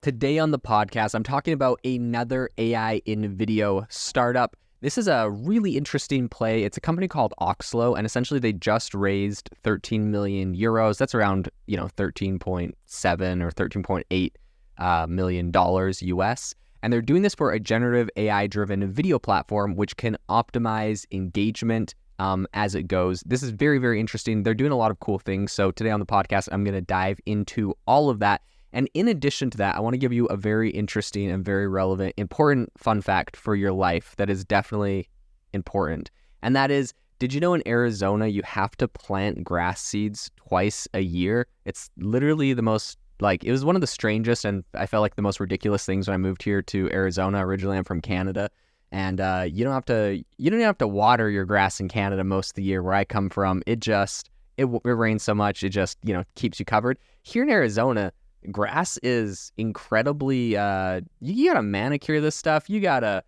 Today on the podcast, I'm talking about another AI in video startup. This is a really interesting play. It's a company called Oxolo, and essentially they just raised 13 million euros. That's around, 13.7 or 13.8 million dollars US. And they're doing this for a generative AI-driven video platform, which can optimize engagement as it goes. This is very, very interesting. They're doing a lot of cool things. So today on the podcast, I'm going to dive into all of that. And in addition to that, I want to give you a very interesting and very relevant, important fun fact for your life that is definitely important. And that is, did you know in Arizona, you have to plant grass seeds twice a year? It's literally the most, it was one of the strangest and I felt like the most ridiculous things when I moved here to Arizona. Originally, I'm from Canada. And you don't have to water your grass in Canada most of the year. Where I come from, it rains so much, it just, keeps you covered. Here in Arizona, grass is incredibly, you gotta manicure this stuff. You gotta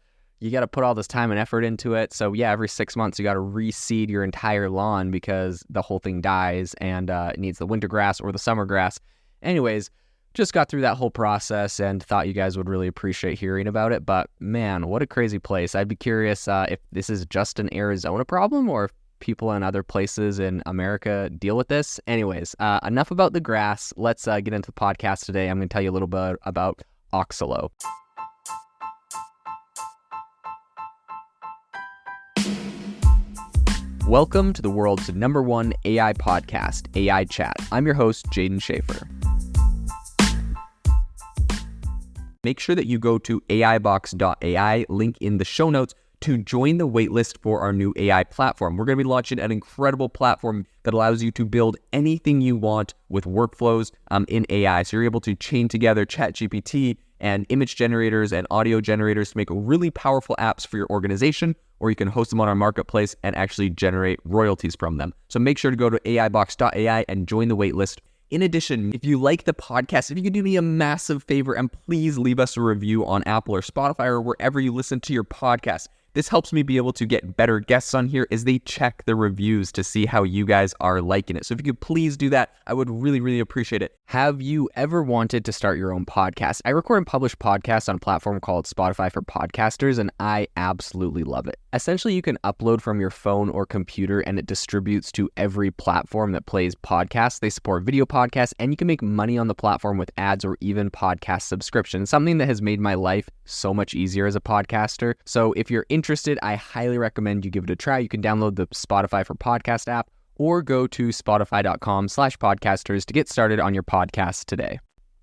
put all this time and effort into it. So yeah, every 6 months you gotta reseed your entire lawn because the whole thing dies and it needs the winter grass or the summer grass. Anyways, just got through that whole process and thought you guys would really appreciate hearing about it. But man, what a crazy place. I'd be curious if this is just an Arizona problem or if people in other places in America deal with this. Anyways, enough about the grass. Let's get into the podcast today. I'm going to tell you a little bit about Oxolo. Welcome to the world's #1 AI podcast, AI Chat. I'm your host, Jaden Schaefer. Make sure that you go to aibox.ai, link in the show notes, to join the waitlist for our new AI platform. We're going to be launching an incredible platform that allows you to build anything you want with workflows in AI. So you're able to chain together ChatGPT and image generators and audio generators to make really powerful apps for your organization, or you can host them on our marketplace and actually generate royalties from them. So make sure to go to aibox.ai and join the waitlist. In addition, if you like the podcast, if you could do me a massive favor and please leave us a review on Apple or Spotify or wherever you listen to your podcast. This helps me be able to get better guests on here as they check the reviews to see how you guys are liking it. So if you could please do that, I would really, really appreciate it. Have you ever wanted to start your own podcast? I record and publish podcasts on a platform called Spotify for Podcasters, and I absolutely love it. Essentially, you can upload from your phone or computer, and it distributes to every platform that plays podcasts. They support video podcasts, and you can make money on the platform with ads or even podcast subscriptions, something that has made my life so much easier as a podcaster. So if you're interested, I highly recommend you give it a try. You can download the Spotify for Podcast app or go to spotify.com/podcasters to get started on your podcast today.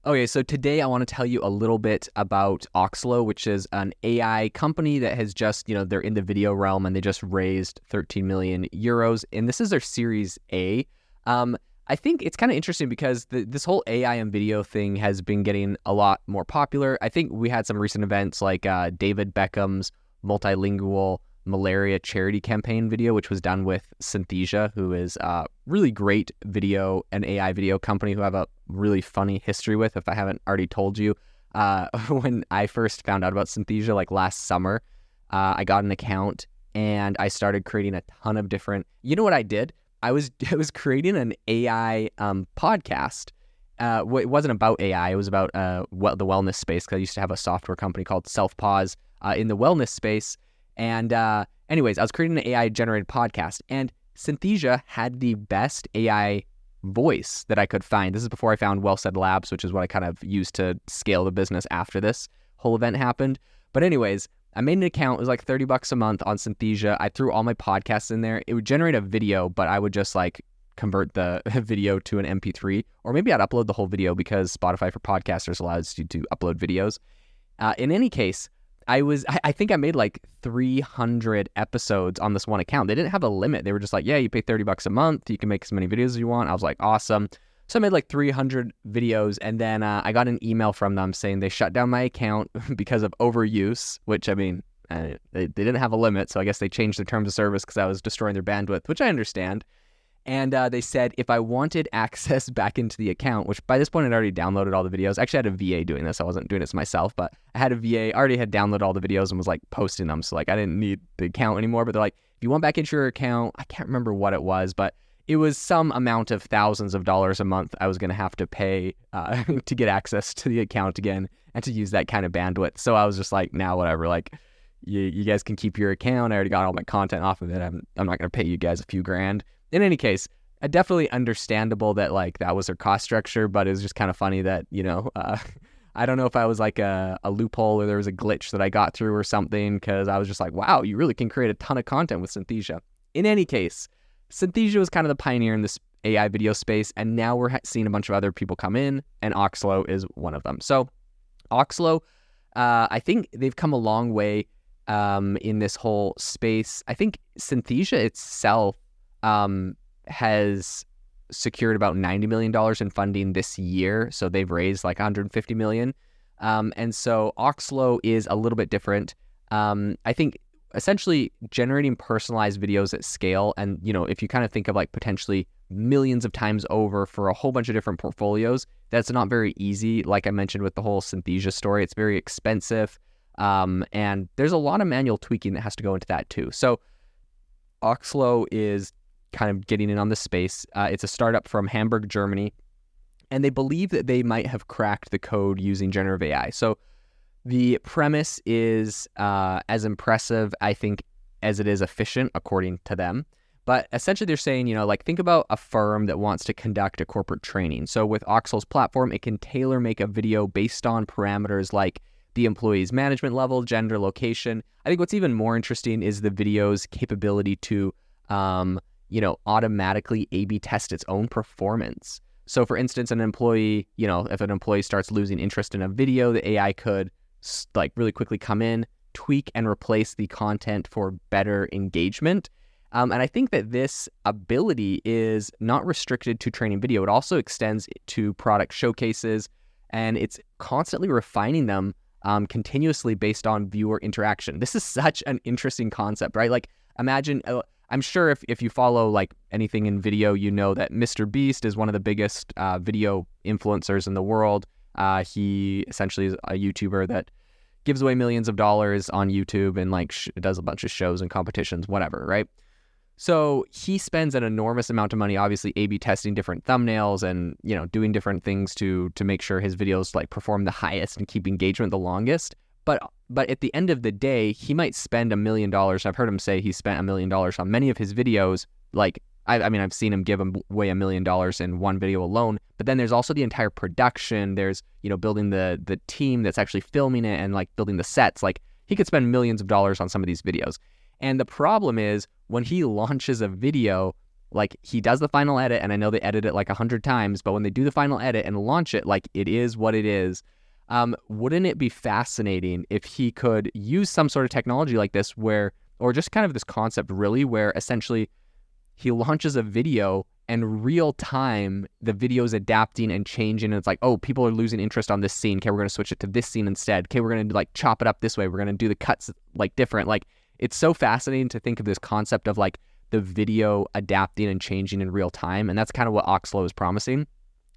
Okay, so today I want to tell you a little bit about Oxolo, which is an AI company that has just, they're in the video realm and they just raised 13 million euros. And this is their Series A. I think it's kind of interesting because this whole AI and video thing has been getting a lot more popular. I think we had some recent events like David Beckham's multilingual malaria charity campaign video, which was done with Synthesia, who is a really great video and AI video company who I have a really funny history with, if I haven't already told you. When I first found out about Synthesia, last summer, I got an account and I started creating a ton of different, you know what I did? I was creating an AI podcast. It wasn't about AI. It was about the wellness space, because I used to have a software company called Self-Pause in the wellness space. And anyways, I was creating an AI-generated podcast, and Synthesia had the best AI voice that I could find. This is before I found Well Said Labs, which is what I kind of used to scale the business after this whole event happened. But anyways, I made an account. It was like $30 a month on Synthesia. I threw all my podcasts in there. It would generate a video, but I would just convert the video to an MP3, or maybe I'd upload the whole video because Spotify for Podcasters allows you to upload videos. In any case, I think I made 300 episodes on this one account. They didn't have a limit. They were just yeah, you pay $30 a month. You can make as many videos as you want. I was like, awesome. So I made 300 videos, and then I got an email from them saying they shut down my account because of overuse, which, I mean, they didn't have a limit, so I guess they changed the terms of service because I was destroying their bandwidth, which I understand. And they said if I wanted access back into the account, which by this point I'd already downloaded all the videos. Actually, I had a VA doing this. I wasn't doing this myself, but I had a VA, already had downloaded all the videos and was posting them. So I didn't need the account anymore. But they're if you want back into your account, I can't remember what it was, but it was some amount of thousands of dollars a month I was going to have to pay to get access to the account again and to use that kind of bandwidth. So I was just like, now whatever, like you guys can keep your account. I already got all my content off of it. I'm not going to pay you guys a few grand. In any case, definitely understandable that like that was their cost structure, but it was just kind of funny that, I don't know if I was like a loophole or there was a glitch that I got through or something, because I was just like, wow, you really can create a ton of content with Synthesia. In any case, Synthesia was kind of the pioneer in this AI video space, and now we're seeing a bunch of other people come in, and Oxolo is one of them. So Oxolo, I think they've come a long way in this whole space. I think Synthesia itself has secured about $90 million in funding this year. So they've raised like $150 million. And so Oxolo is a little bit different. I think essentially generating personalized videos at scale. And, if you kind of think of like potentially millions of times over for a whole bunch of different portfolios, that's not very easy. Like I mentioned with the whole Synthesia story, it's very expensive. And there's a lot of manual tweaking that has to go into that too. So Oxolo is kind of getting in on this space. It's a startup from Hamburg, Germany, and they believe that they might have cracked the code using generative AI. So the premise is as impressive, I think, as it is efficient, according to them. But essentially they're saying, think about a firm that wants to conduct a corporate training. So with Oxolo's platform, it can tailor make a video based on parameters like the employee's management level, gender, location. I think what's even more interesting is the video's capability to automatically A/B test its own performance. So for instance, an employee, if an employee starts losing interest in a video, the AI could really quickly come in, tweak and replace the content for better engagement. And I think that this ability is not restricted to training video. It also extends to product showcases, and it's constantly refining them continuously based on viewer interaction. This is such an interesting concept, right? Like imagine, I'm sure if you follow like anything in video, that Mr. Beast is one of the biggest video influencers in the world. He essentially is a YouTuber that gives away millions of dollars on YouTube and does a bunch of shows and competitions, whatever, right? So he spends an enormous amount of money, obviously A/B testing different thumbnails and, doing different things to make sure his videos perform the highest and keep engagement the longest. But at the end of the day, he might spend $1 million. I've heard him say he spent $1 million on many of his videos. I've seen him give away $1 million in one video alone. But then there's also the entire production. There's, building the team that's actually filming it and building the sets. He could spend millions of dollars on some of these videos. And the problem is when he launches a video, he does the final edit, and I know they edit it 100 times, but when they do the final edit and launch it, it is what it is. Wouldn't it be fascinating if he could use some sort of technology like this or just kind of this concept really, where essentially he launches a video and real time the video is adapting and changing, and it's people are losing interest on this scene. Okay, we're going to switch it to this scene instead. Okay, we're going to chop it up this way. We're going to do the cuts different. It's so fascinating to think of this concept of the video adapting and changing in real time, and that's kind of what Oxolo is promising.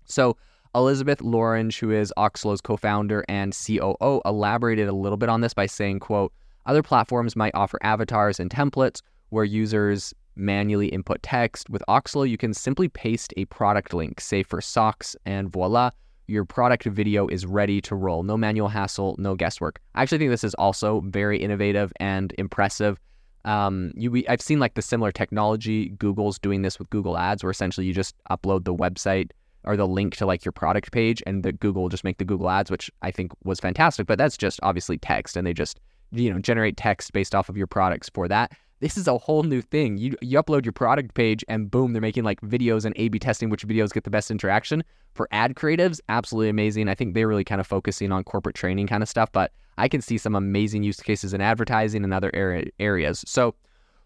So Elizabeth Lorange, who is Oxolo's co-founder and COO, elaborated a little bit on this by saying, quote, other platforms might offer avatars and templates where users manually input text. With Oxolo, you can simply paste a product link, say for socks, and voila, your product video is ready to roll. No manual hassle, no guesswork. I actually think this is also very innovative and impressive. I've seen the similar technology. Google's doing this with Google Ads, where essentially you just upload the website or the link to your product page, and the Google will just make the Google Ads, which I think was fantastic. But that's just obviously text, and they just generate text based off of your products for that. This is a whole new thing. You upload your product page and boom, they're making videos and A/B testing which videos get the best interaction. For ad creatives, absolutely amazing. I think they're really kind of focusing on corporate training kind of stuff, but I can see some amazing use cases in advertising and other areas. So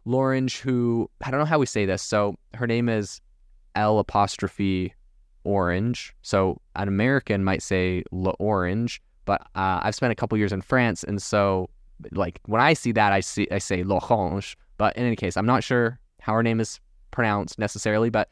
Lorange, who, I don't know how we say this, so her name is L'Orange. So an American might say L'Orange, but I've spent a couple years in France, and so when I see that, I say L'Orange. But in any case, I'm not sure how her name is pronounced necessarily, but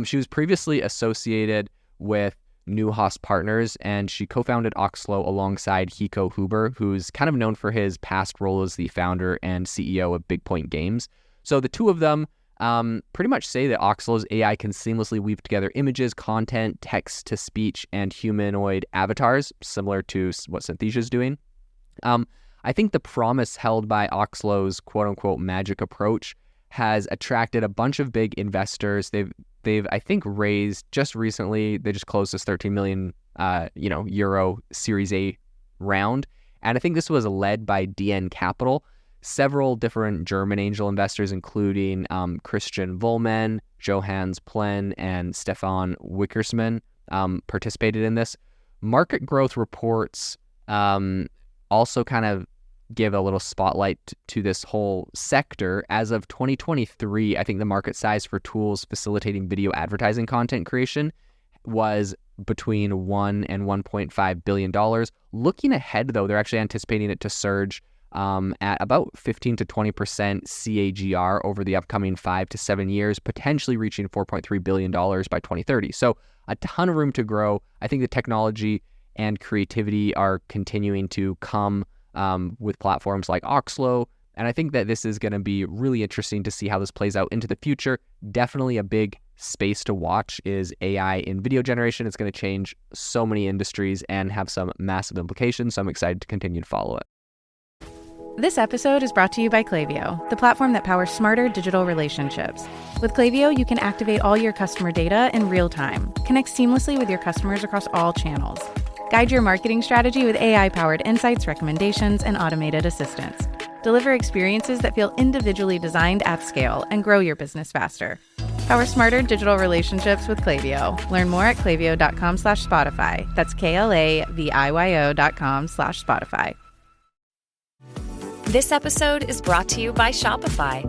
she was previously associated with Neuhaus Partners, and she co-founded Oxolo alongside Hiko Huber, who's kind of known for his past role as the founder and CEO of Big Point Games. So the two of them pretty much say that Oxolo's AI can seamlessly weave together images, content, text-to-speech, and humanoid avatars, similar to what Synthesia's doing. I think the promise held by Oxolo's quote-unquote magic approach has attracted a bunch of big investors. They've I think raised just recently. They just closed this 13 million euro Series A round, and I think this was led by DN Capital. Several different German angel investors, including Christian Wollmann, Johannes Plen, and Stefan Wickersman, participated in this. Market growth reports also kind of give a little spotlight to this whole sector. As of 2023, I think the market size for tools facilitating video advertising content creation was between $1 and $1.5 billion. Looking ahead, though, they're actually anticipating it to surge at about 15 to 20% CAGR over the upcoming 5 to 7 years, potentially reaching $4.3 billion by 2030. So a ton of room to grow. I think the technology and creativity are continuing to come with platforms like Oxolo. And I think that this is going to be really interesting to see how this plays out into the future. Definitely a big space to watch is AI in video generation. It's going to change so many industries and have some massive implications. So I'm excited to continue to follow it. This episode is brought to you by Klaviyo, the platform that powers smarter digital relationships. With Klaviyo, you can activate all your customer data in real time, connect seamlessly with your customers across all channels, guide your marketing strategy with AI-powered insights, recommendations, and automated assistance. Deliver experiences that feel individually designed at scale and grow your business faster. Power smarter digital relationships with Klaviyo. Learn more at klaviyo.com/Spotify. That's KLAVIYO.com/Spotify. This episode is brought to you by Shopify.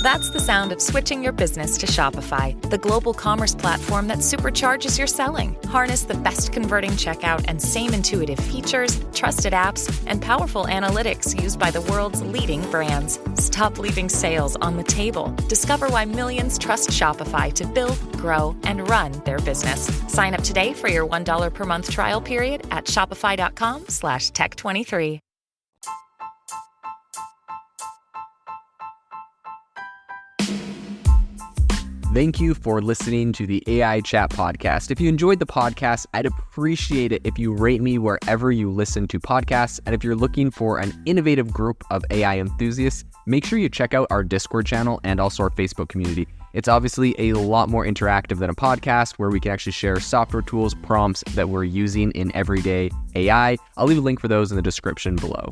That's the sound of switching your business to Shopify, the global commerce platform that supercharges your selling. Harness the best converting checkout and same intuitive features, trusted apps, and powerful analytics used by the world's leading brands. Stop leaving sales on the table. Discover why millions trust Shopify to build, grow, and run their business. Sign up today for your $1 per month trial period at shopify.com/tech23. Thank you for listening to the AI Chat Podcast. If you enjoyed the podcast, I'd appreciate it if you rate me wherever you listen to podcasts. And if you're looking for an innovative group of AI enthusiasts, make sure you check out our Discord channel and also our Facebook community. It's obviously a lot more interactive than a podcast where we can actually share software tools, prompts that we're using in everyday AI. I'll leave a link for those in the description below.